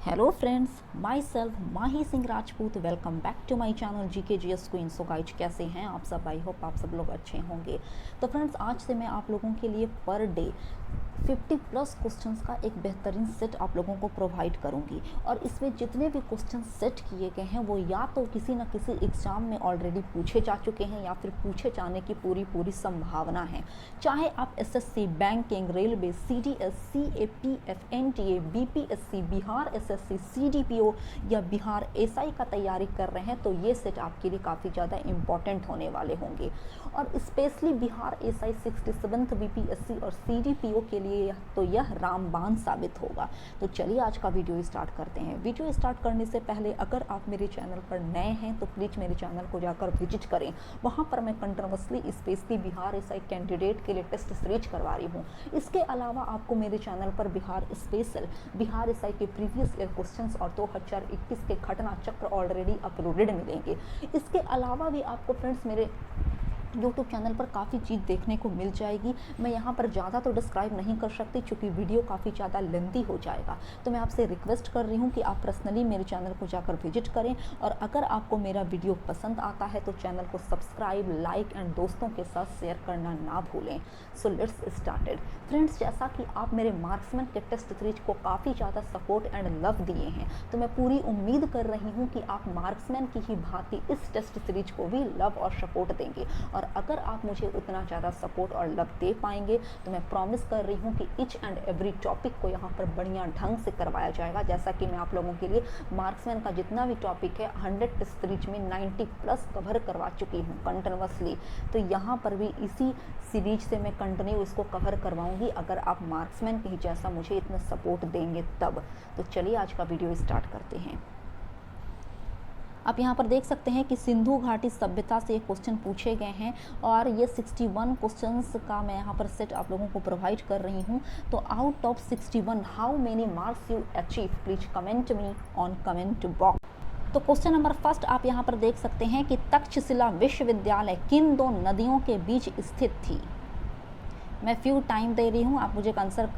Hello friends, myself Mahi Singh Rajput. Welcome back to my channel GK GS queen. So guys, कैसे हैं आप सब? I hope आप सब लोग अच्छे होंगे। तो फ्रेंड्स, आज से मैं आप लोगों के लिए पर डे 50+ क्वेश्चंस का एक बेहतरीन सेट आप लोगों को प्रोवाइड करूंगी। और इसमें जितने भी क्वेश्चन सेट किए गए हैं वो या तो किसी न किसी एग्ज़ाम में ऑलरेडी पूछे जा चुके हैं या फिर पूछे जाने की पूरी संभावना है। चाहे आप SSC, banking, railway, CDS, CAPF, NTA, BPSC, Bihar SSC, CDPO या बिहार एसआई का तैयारी कर रहे हैं, तो ये सेट आपके लिए काफ़ी ज़्यादा इम्पॉर्टेंट होने वाले होंगे। और specially Bihar SI 67th BPSC और सीडीपीओ के लिए तो यह रामबाण साबित होगा। तो चलिए आज का वीडियो स्टार्ट करते हैं। वीडियो स्टार्ट करने से पहले अगर आप मेरे चैनल पर नए हैं तो प्लीज़ मेरे चैनल को जाकर विजिट करें। वहाँ पर मैं continuously specially Bihar SI candidate के लिए टेस्ट सीरीज करवा रही हूँ। इसके अलावा आपको मेरे चैनल पर बिहार स्पेशल, बिहार एसआई के प्रीवियस ईयर क्वेश्चंस और 2021 के घटना चक्र ऑलरेडी अपलोडेड मिलेंगे। इसके अलावा भी आपको फ्रेंड्स मेरे यूट्यूब चैनल पर काफ़ी चीज़ देखने को मिल जाएगी। मैं यहाँ पर ज़्यादा तो डिस्क्राइब नहीं कर सकती क्योंकि वीडियो काफ़ी ज़्यादा लेंथी हो जाएगा। तो मैं आपसे रिक्वेस्ट कर रही हूँ कि आप पर्सनली मेरे चैनल को जाकर विजिट करें। और अगर आपको मेरा वीडियो पसंद आता है तो चैनल को सब्सक्राइब, लाइक एंड दोस्तों के साथ शेयर करना ना भूलें। So let's started. फ्रेंड्स, जैसा कि आप मेरे मार्क्समैन के टेस्ट सीरीज को काफ़ी ज़्यादा सपोर्ट एंड लव दिए हैं, तो मैं पूरी उम्मीद कर रही हूँ कि आप मार्क्समैन की ही भांति इस टेस्ट सीरीज को भी लव और सपोर्ट देंगे। और अगर आप मुझे उतना ज़्यादा सपोर्ट और लव दे पाएंगे तो मैं प्रॉमिस कर रही हूँ कि ईच एंड एवरी टॉपिक को यहाँ पर बढ़िया ढंग से करवाया जाएगा। जैसा कि मैं आप लोगों के लिए मार्क्समैन का जितना भी टॉपिक है 100 टेस्ट सीरीज में 90+ कवर करवा चुकी हूँ कंटिन्यूअसली। तो यहाँ पर भी इसी सीरीज से मैं कंटिन्यू इसको कवर करवाऊँगी अगर आप मार्क्समैन के ही जैसा मुझे इतना सपोर्ट देंगे तब। तो चलिए आज का वीडियो स्टार्ट करते हैं। आप यहाँ पर देख सकते हैं कि सिंधु घाटी सभ्यता से क्वेश्चन पूछे गए हैं और ये 61 क्वेश्चंस का मैं यहाँ पर सेट आप लोगों को प्रोवाइड कर रही हूँ। तो out of 61 how many marks you achieve, please comment me on comment box. तो क्वेश्चन नंबर फर्स्ट आप यहाँ पर देख सकते हैं कि तक्षशिला विश्वविद्यालय किन दो नदियों के बीच स्थित थी। मैं फ्यू टाइम दे रही हूँ, आप मुझे आंसर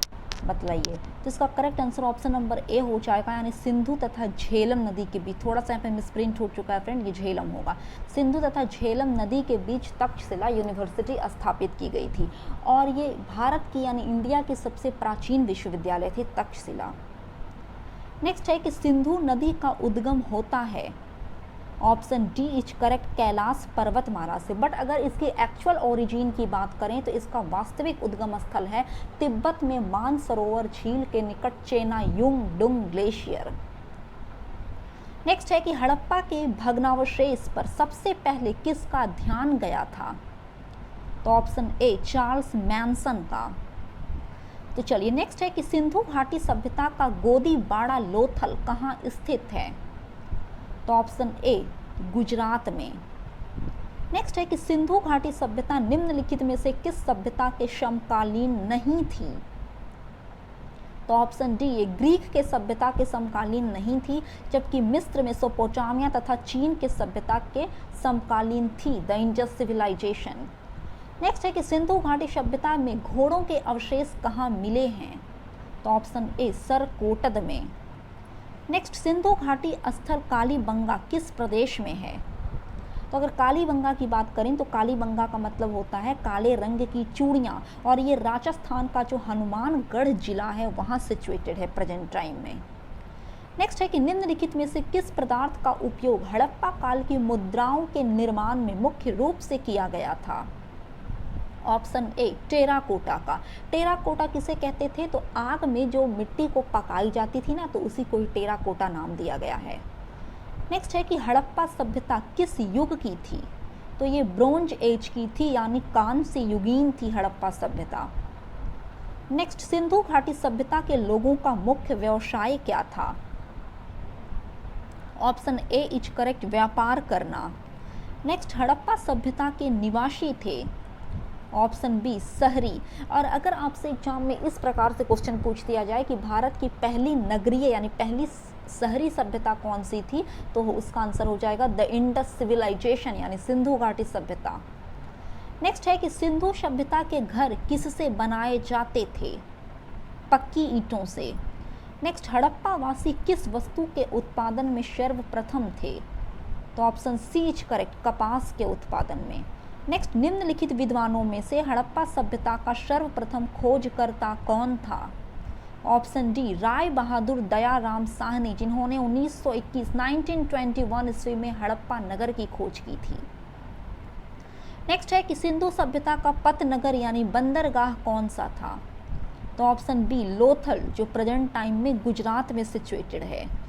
बतलाइए। तो इसका correct answer option number A हो जाएगा, यानी सिंधु तथा झेलम नदी के बीच। थोड़ा सा यहाँ पे मिसप्रिंट हो चुका है फ्रेंड, ये झेलम होगा। सिंधु तथा झेलम नदी के बीच तक्षशिला यूनिवर्सिटी स्थापित की गई थी और ये भारत की यानी इंडिया की सबसे प्राचीन विश्वविद्यालय थी तक्षशिला। नेक्स्ट है कि सिंधु नदी का उद्गम होता है, option D is correct, Kailash पर्वतमाला से। बट अगर इसकी एक्चुअल ओरिजिन की बात करें तो इसका वास्तविक उद्गम स्थल है तिब्बत में मानसरोवर झील के निकट चेनायुंगडुंग ग्लेशियर। नेक्स्ट है कि हड़प्पा के भग्नावशेष पर सबसे पहले किसका ध्यान गया था। तो ऑप्शन ए चार्ल्स मैनसन का। तो चलिए नेक्स्ट है कि सिंधु घाटी सभ्यता का गोदी बाड़ा लोथल कहाँ स्थित है। तो ऑप्शन ए गुजरात में। नेक्स्ट है कि सिंधु घाटी सभ्यता निम्नलिखित में से किस सभ्यता के समकालीन नहीं थी। तो ऑप्शन डी ये ग्रीक के सभ्यता के समकालीन नहीं थी, जबकि मिस्र, मेसोपोटामिया तथा चीन के सभ्यता के समकालीन थी, द इंडस सिविलाइजेशन। नेक्स्ट है कि सिंधु घाटी सभ्यता में घोड़ों के अवशेष कहाँ मिले हैं। तो ऑप्शन ए सरकोटद में। नेक्स्ट, सिंधु घाटी स्थल कालीबंगा किस प्रदेश में है। तो अगर कालीबंगा की बात करें तो कालीबंगा का मतलब होता है काले रंग की चूड़ियाँ, और ये राजस्थान का जो हनुमानगढ़ जिला है वहाँ सिचुएटेड है प्रेजेंट टाइम में। नेक्स्ट है कि निम्नलिखित में से किस पदार्थ का उपयोग हड़प्पा काल की मुद्राओं के निर्माण में मुख्य रूप से किया गया था। ऑप्शन ए टेराकोटा का। टेराकोटा किसे कहते थे, तो आग में जो मिट्टी को पकाई जाती थी ना, तो उसी को ही टेराकोटा नाम दिया गया है। नेक्स्ट है कि हड़प्पा सभ्यता किस युग की थी। तो ये ब्रोंज एज की थी, यानी कांस्य युगीन थी हड़प्पा सभ्यता। नेक्स्ट, सिंधु घाटी सभ्यता के लोगों का मुख्य व्यवसाय क्या था। ऑप्शन ए इज करेक्ट, व्यापार करना। नेक्स्ट, हड़प्पा सभ्यता के निवासी थे। ऑप्शन बी शहरी। और अगर आपसे एग्जाम में इस प्रकार से क्वेश्चन पूछ दिया जाए कि भारत की पहली नगरीय यानी पहली शहरी सभ्यता कौन सी थी, तो उसका आंसर हो जाएगा द इंडस सिविलाइजेशन, यानी सिंधु घाटी सभ्यता। नेक्स्ट है कि सिंधु सभ्यता के घर किससे बनाए जाते थे। पक्की ईंटों से। नेक्स्ट, हड़प्पा वासी किस वस्तु के उत्पादन में सर्वप्रथम थे? तो ऑप्शन सी इज करेक्ट, कपास के उत्पादन में। नेक्स्ट, निम्नलिखित विद्वानों में से हड़प्पा सभ्यता का सर्वप्रथम खोजकर्ता कौन था? ऑप्शन डी राय बहादुर दयाराम साहनी, जिन्होंने 1921 ईस्वी में हड़प्पा नगर की खोज की थी। नेक्स्ट है कि सिंधु सभ्यता का पतनगर यानी बंदरगाह कौन सा था? तो ऑप्शन बी लोथल, जो प्रेजेंट टाइम में गुजरात में सिचुएटेड है।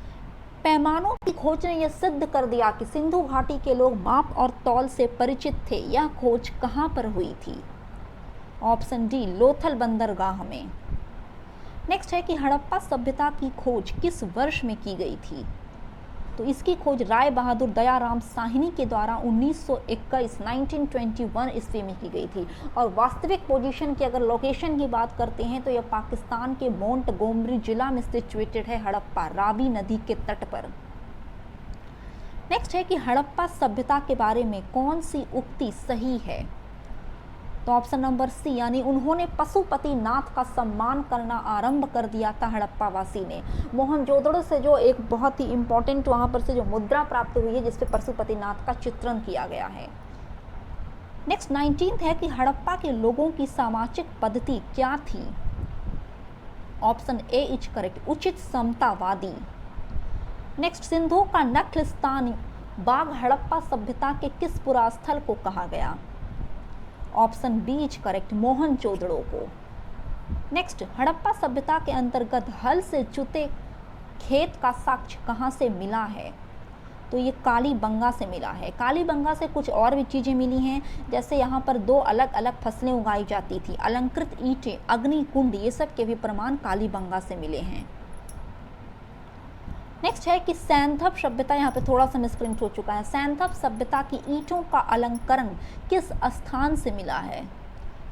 पैमानों की खोज ने यह सिद्ध कर दिया कि सिंधु घाटी के लोग माप और तौल से परिचित थे। यह खोज कहाँ पर हुई थी? ऑप्शन डी लोथल बंदरगाह में। नेक्स्ट है कि हड़प्पा सभ्यता की खोज किस वर्ष में की गई थी? तो इसकी खोज राय बहादुर दयाराम साहनी के द्वारा 1921 ईस्वी में की गई थी। और वास्तविक पोजीशन की अगर लोकेशन की बात करते हैं तो यह पाकिस्तान के मोंटगोमरी जिला में सिचुएटेड है हड़प्पा, रावी नदी के तट पर। नेक्स्ट है कि हड़प्पा सभ्यता के बारे में कौन सी उक्ति सही है? तो ऑप्शन नंबर सी, यानी उन्होंने पशुपति नाथ का सम्मान करना आरंभ कर दिया था हड़प्पा वासी ने। मोहनजोदड़ो से जो एक बहुत ही इंपॉर्टेंट वहां पर से जो मुद्रा प्राप्त हुई है जिसपे पशुपति नाथ का चित्रण किया गया है। नेक्स्ट 19th है कि हड़प्पा के लोगों की सामाजिक पद्धति क्या थी? ऑप्शन ए इज करेक्ट, उचित समतावादी। नेक्स्ट, सिंधु का नखलिस्तानी बाग हड़प्पा सभ्यता के किस पुरास्थल को कहा गया? Option B is correct, Mohenjodaro को। नेक्स्ट, हड़प्पा सभ्यता के अंतर्गत हल से जुते खेत का साक्ष्य कहाँ से मिला है? तो ये कालीबंगा से मिला है। कालीबंगा से कुछ और भी चीज़ें मिली हैं, जैसे यहाँ पर 2 अलग अलग फसलें उगाई जाती थी, अलंकृत ईंटें, अग्निकुंड, ये सब के भी प्रमाण कालीबंगा से मिले हैं। नेक्स्ट है कि सैंधव सभ्यता, यहाँ पे थोड़ा सा मिसप्रिंट हो चुका है। सैंधव सभ्यता की ईंटों का अलंकरण किस स्थान से मिला है?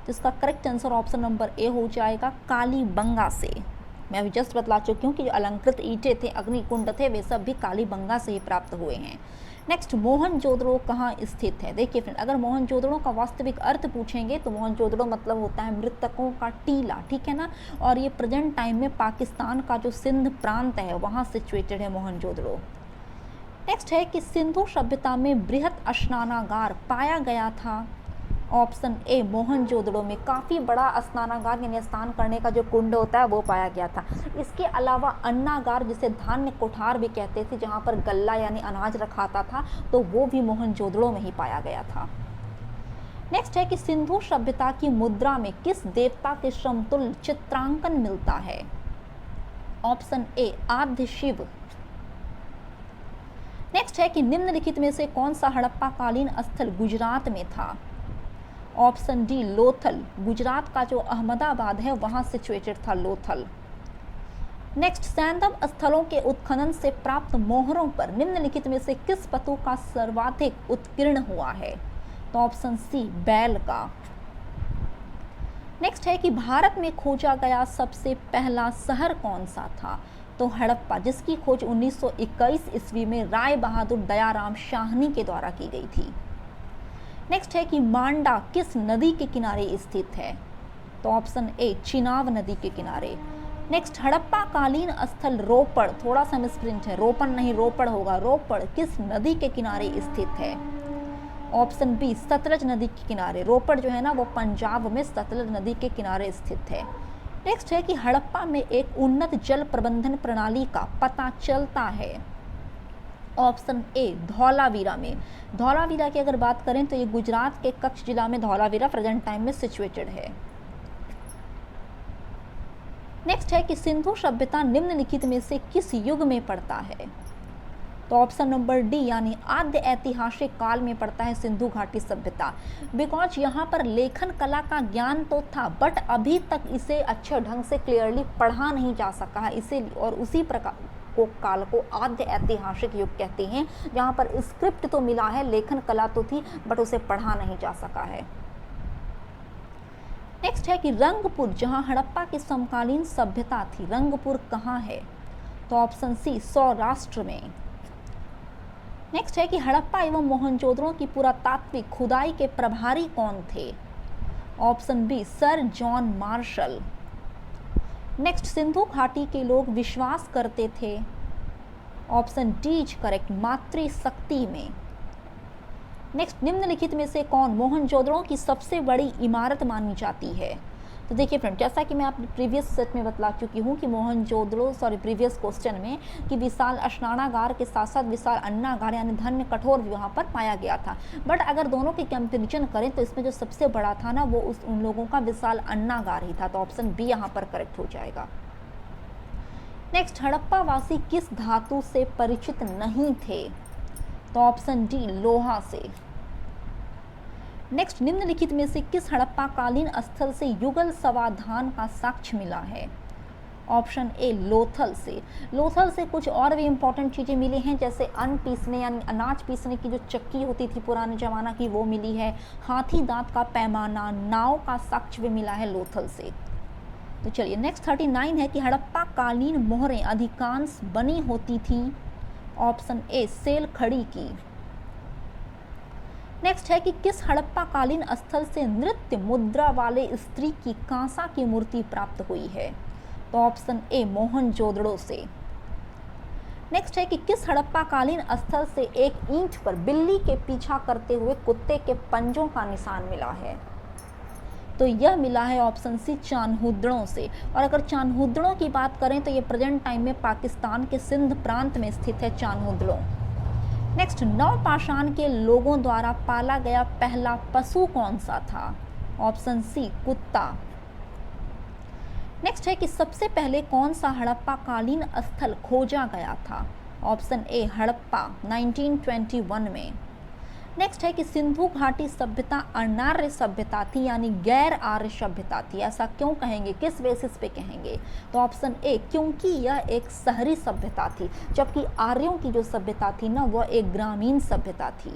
जिसका correct answer option number A हो जाएगा, कालीबंगा से। मैं अभी जस्ट बतला चुकी हूँ कि जो अलंकृत ईंटें थे, अग्निकुंड थे, वे सब भी कालीबंगा से ही प्राप्त हुए हैं। नेक्स्ट, मोहनजोदड़ो कहाँ स्थित है? देखिए फ्रेंड, अगर मोहनजोदड़ो का वास्तविक अर्थ पूछेंगे तो मोहनजोदड़ो मतलब होता है मृतकों का टीला, ठीक है ना। और ये प्रेजेंट टाइम में पाकिस्तान का जो सिंध प्रांत है वहाँ सिचुएटेड है मोहनजोदड़ो। नेक्स्ट है कि सिंधु सभ्यता में बृहत स्नानागार पाया गया था? ऑप्शन ए मोहनजोदड़ो में काफ़ी बड़ा स्नानागार यानी स्नान करने का जो कुंड होता है वो पाया गया था। इसके अलावा अन्नागार, जिसे धान्य कोठार भी कहते थे, जहाँ पर गल्ला यानी अनाज रखाता था, तो वो भी मोहनजोदड़ो में ही पाया गया था। नेक्स्ट है कि सिंधु सभ्यता की मुद्रा में किस देवता के समतुल्य चित्रांकन मिलता है? ऑप्शन ए आद्य शिव। नेक्स्ट है कि निम्नलिखित में से कौन सा हड़प्पा कालीन स्थल गुजरात में था? ऑप्शन डी लोथल, गुजरात का जो अहमदाबाद है वहां सिचुएटेड था लोथल। नेक्स्ट, सैंधव स्थलों के उत्खनन से प्राप्त मोहरों पर निम्नलिखित में से किस पशु का सर्वाधिक उत्कीर्ण हुआ है? तो ऑप्शन सी बैल का। नेक्स्ट है कि भारत में खोजा गया सबसे पहला शहर कौन सा था? तो हड़प्पा, जिसकी खोज 1921 ईस्वी में राय बहादुर दयाराम साहनी के द्वारा की गई थी। नेक्स्ट है कि मांडा किस नदी के किनारे स्थित है? तो ऑप्शन ए चिनाब नदी के किनारे। नेक्स्ट, हड़प्पा कालीन स्थल रोपड़, थोड़ा सा मिसप्रिंट है, रोपण नहीं रोपड़ होगा, रोपड़ किस नदी के किनारे स्थित है? ऑप्शन बी सतलज नदी के किनारे। रोपड़ जो है ना वो पंजाब में सतलज नदी के किनारे स्थित है। नेक्स्ट है कि हड़प्पा में एक उन्नत जल प्रबंधन प्रणाली का पता चलता है? ऑप्शन ए धौलावीरा में। धौलावीरा की अगर बात करें तो ये गुजरात के कच्छ जिला में धौलावीरा प्रेजेंट टाइम में सिचुएटेड है। नेक्स्ट है कि सिंधु सभ्यता निम्नलिखित में से किस युग में पड़ता है? तो ऑप्शन नंबर डी यानी आद्य ऐतिहासिक काल में पड़ता है सिंधु घाटी सभ्यता। बिकॉज यहाँ पर लेखन कला का ज्ञान तो था बट अभी तक इसे अच्छे ढंग से क्लियरली पढ़ा नहीं जा सका है, इसे और उसी प्रकार को काल को आद्य ऐतिहासिक युग कहते हैं, जहाँ पर स्क्रिप्ट तो मिला है, लेखन कला तो थी बट उसे पढ़ा नहीं जा सका है। नेक्स्ट है कि रंगपुर, जहाँ हड़प्पा की समकालीन सभ्यता थी, रंगपुर कहाँ है? तो ऑप्शन सी सौराष्ट्र में। नेक्स्ट है कि हड़प्पा एवं मोहनजोदड़ो की पुरातात्विक खुदाई के प्रभारी कौन थे? Option B sir John Marshall. Next, Sindhu घाटी के लोग विश्वास करते थे, ऑप्शन डी इज करेक्ट, मातृशक्ति में। नेक्स्ट, निम्नलिखित में से कौन मोहनजोदड़ो की सबसे बड़ी इमारत मानी जाती है? तो देखिए फ्रेंड, जैसा कि मैं आप प्रीवियस सेट में बतला चुकी हूँ कि प्रीवियस क्वेश्चन में कि विशाल स्नानागार के साथ साथ विशाल अन्नागार यानी धन्य कठोर भी वहाँ पर पाया गया था। बट अगर दोनों के कंपेरिजन करें तो इसमें जो सबसे बड़ा था ना, वो उन लोगों का विशाल अन्नागार ही था। तो ऑप्शन बी यहाँ पर करेक्ट हो जाएगा। नेक्स्ट, हड़प्पा वासी किस धातु से परिचित नहीं थे? तो ऑप्शन डी, लोहा से। नेक्स्ट, निम्नलिखित में से किस हड़प्पा कालीन स्थल से युगल समाधान का साक्ष्य मिला है? ऑप्शन ए, लोथल से। लोथल से कुछ और भी इंपॉर्टेंट चीज़ें मिली हैं, जैसे अन्न पीसने यानी अनाज पीसने की जो चक्की होती थी पुराने जमाना की, वो मिली है। हाथी दांत का पैमाना, नाव का साक्ष्य भी मिला है लोथल से। तो चलिए नेक्स्ट 39 है कि हड़प्पा कालीन मोहरें अधिकांश बनी होती थी। ऑप्शन ए, सेल खड़ी की। नेक्स्ट है कि किस हड़प्पा कालीन स्थल से नृत्य मुद्रा वाले स्त्री की कांसा की मूर्ति प्राप्त हुई है? तो ऑप्शन ए, मोहनजोदड़ो से। नेक्स्ट है कि किस हड़प्पा कालीन स्थल से एक ईंट पर बिल्ली के पीछा करते हुए कुत्ते के पंजों का निशान मिला है? तो यह मिला है ऑप्शन सी, चान्हुद्रणों से। और अगर चान्हुद्रणों की बात करें तो ये प्रेजेंट टाइम में पाकिस्तान के सिंध प्रांत में स्थित है चान्हुद्रणों। नेक्स्ट, नवपाषाण के लोगों द्वारा पाला गया पहला पशु कौन सा था? ऑप्शन सी, कुत्ता। नेक्स्ट है कि सबसे पहले कौन सा हड़प्पा कालीन स्थल खोजा गया था? ऑप्शन ए, हड़प्पा 1921 में। नेक्स्ट है कि सिंधु घाटी सभ्यता अनार्य सभ्यता थी यानी गैर आर्य सभ्यता थी। ऐसा क्यों कहेंगे, किस बेसिस पे कहेंगे? तो ऑप्शन ए, क्योंकि यह एक शहरी सभ्यता थी, जबकि आर्यों की जो सभ्यता थी ना, वह एक ग्रामीण सभ्यता थी।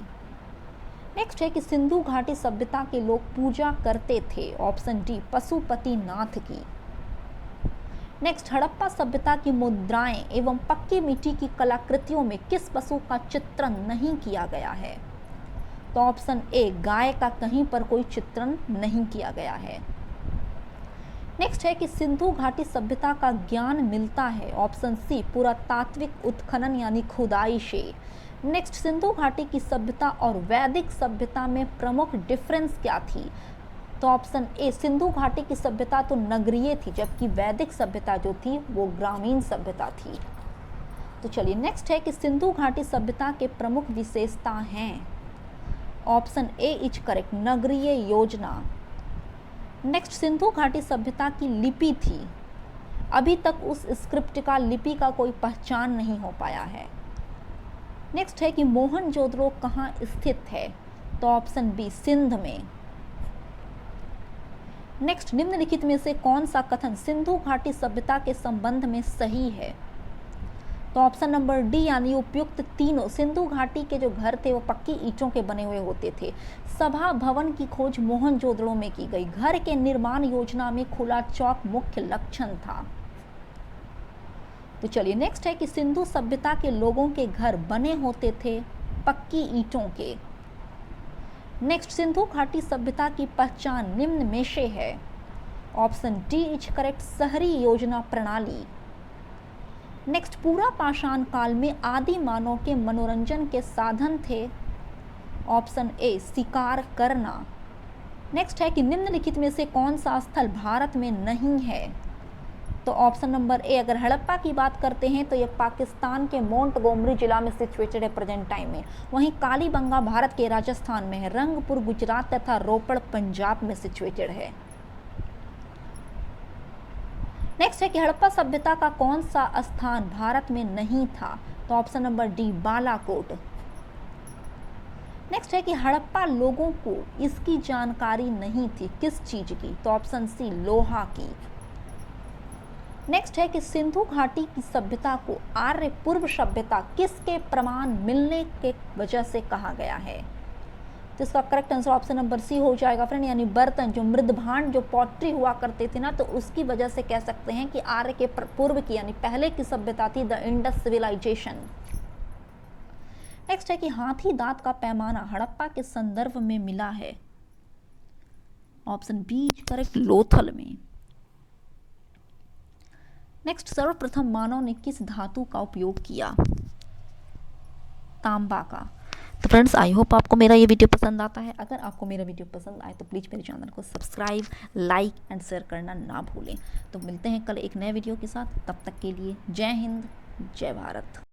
नेक्स्ट है कि सिंधु घाटी सभ्यता के लोग पूजा करते थे। ऑप्शन डी, पशुपतिनाथ की। नेक्स्ट, हड़प्पा सभ्यता की मुद्राएं एवं पक्की मिट्टी की कलाकृतियों में किस पशु का चित्रण नहीं किया गया है? तो ऑप्शन ए, गाय का कहीं पर कोई चित्रण नहीं किया गया है। नेक्स्ट है कि सिंधु घाटी सभ्यता का ज्ञान मिलता है। ऑप्शन सी, पुरातात्विक उत्खनन यानी खुदाई से। नेक्स्ट, सिंधु घाटी की सभ्यता और वैदिक सभ्यता में प्रमुख डिफरेंस क्या थी? तो ऑप्शन ए, सिंधु घाटी की सभ्यता तो नगरीय थी, जबकि वैदिक सभ्यता जो थी वो ग्रामीण सभ्यता थी। तो चलिए नेक्स्ट है कि सिंधु घाटी सभ्यता के प्रमुख विशेषता हैं। ऑप्शन ए इज करेक्ट, नगरीय योजना। नेक्स्ट, सिंधु घाटी सभ्यता की लिपि थी। अभी तक उस स्क्रिप्ट का लिपि का कोई पहचान नहीं हो पाया है। नेक्स्ट है कि मोहनजोदड़ो कहाँ स्थित है? तो ऑप्शन बी, सिंध में। नेक्स्ट, निम्नलिखित में से कौन सा कथन सिंधु घाटी सभ्यता के संबंध में सही है? तो ऑप्शन नंबर डी यानी उपयुक्त तीनों। सिंधु घाटी के जो घर थे वो पक्की ईंटों के बने हुए होते थे। सभा भवन की खोज मोहनजोदड़ो में की गई। घर के निर्माण योजना में खुला चौक मुख्य लक्षण था। तो चलिए नेक्स्ट है कि सिंधु सभ्यता के लोगों के घर बने होते थे पक्की ईंटों के। नेक्स्ट, सिंधु घाटी सभ्यता की पहचान निम्न में से है। ऑप्शन डी इज करेक्ट, शहरी योजना प्रणाली। नेक्स्ट, पूरा पाषाण काल में आदि मानव के मनोरंजन के साधन थे। ऑप्शन ए, शिकार करना। नेक्स्ट है कि निम्नलिखित में से कौन सा स्थल भारत में नहीं है? तो ऑप्शन नंबर ए, अगर हड़प्पा की बात करते हैं तो ये पाकिस्तान के मोंटगोमरी जिला में सिचुएटेड है प्रेजेंट टाइम में। वहीं कालीबंगा भारत के राजस्थान में है। रंगपुर गुजरात तथा रोपड़ पंजाब में सिचुएटेड है। नेक्स्ट है कि हड़प्पा सभ्यता का कौन सा स्थान भारत में नहीं था? तो option number D, Balakot. Next है कि हड़प्पा लोगों को इसकी जानकारी नहीं थी, किस चीज की? तो ऑप्शन सी, लोहा की। नेक्स्ट है कि सिंधु घाटी की सभ्यता को आर्य पूर्व सभ्यता किसके प्रमाण मिलने के वजह से कहा गया है? तो इसका correct answer option number C हो जाएगा फ्रेंड, यानी बर्तन, जो मृदभांड, जो पॉटरी हुआ करते थे ना, तो उसकी वजह से कह सकते हैं कि आर्य के पूर्व की यानी पहले की सभ्यता थी द इंडस सिविलाइजेशन। नेक्स्ट है कि हाथी दांत का पैमाना हड़प्पा के संदर्भ में मिला है। ऑप्शन बी करेक्ट, लोथल में। नेक्स्ट, सर्वप्रथम मानव ने किस धातु का उपयोग किया? तांबा का। तो फ्रेंड्स, आई होप आपको मेरा ये वीडियो पसंद आता है। अगर आपको मेरा वीडियो पसंद आए तो प्लीज़ मेरे चैनल को सब्सक्राइब, लाइक एंड शेयर करना ना भूलें। तो मिलते हैं कल एक नए वीडियो के साथ, तब तक के लिए जय हिंद, जय भारत।